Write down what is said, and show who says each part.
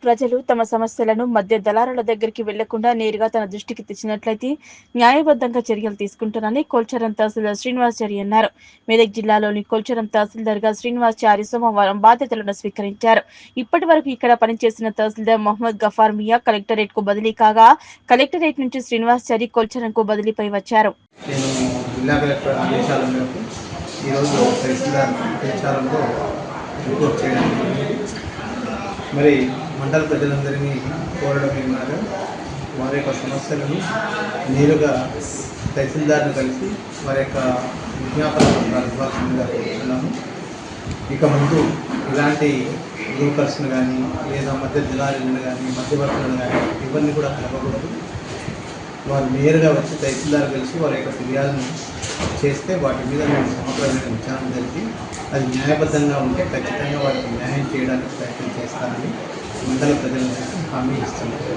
Speaker 1: ప్రజలు తమ సమస్యలను మధ్య దళారుల దగ్గరికి వెళ్లకుండా నేరుగా తన దృష్టికి తెచ్చినట్లయితే న్యాయబద్ధంగా చర్యలు తీసుకుంటారని కొల్చారం తహసీల్దార్ శ్రీనివాసచారి అన్నారు. మెదక్ జిల్లాలోని కొల్చారం తహసీల్దార్గా శ్రీనివాసచారి సోమవారం బాధ్యతలను స్వీకరించారు. ఇప్పటి వరకు ఇక్కడ పనిచేసిన తహసీల్దార్ మొహమ్మద్ గఫార్ మియా కలెక్టరేట్ కు బదిలీ కాగా కలెక్టరేట్ నుంచి శ్రీనివాసచారి కొల్చారంకు బదిలీపై వచ్చారు.
Speaker 2: మరి మండల ప్రజలందరినీ కోరడం ఏమనగా వారి యొక్క సమస్యలను నేరుగా తహసీల్దార్ని కలిసి వారి యొక్క విజ్ఞాపన పత్రాలు ఇవ్వాల్సిందిగా కోరుతున్నాము. ఇక ముందు ఇలాంటి బ్రోకర్స్ను కానీ లేదా మధ్య జిల్లాలను కానీ మధ్యవర్తులను కానీ ఇవన్నీ కూడా కలగకూడదు. వారు నేరుగా వచ్చి తహసీల్దార్ కలిసి వారి యొక్క ఫిర్యాదును చేస్తే వాటి మీద మేము సమగ్రమైన విచారణ జరిపి అది న్యాయబద్ధంగా ఉంటే ఖచ్చితంగా వారికి న్యాయం చేయడానికి ప్రయత్నం చేస్తానని మండల ప్రజలకు హామీ ఇస్తున్నారు.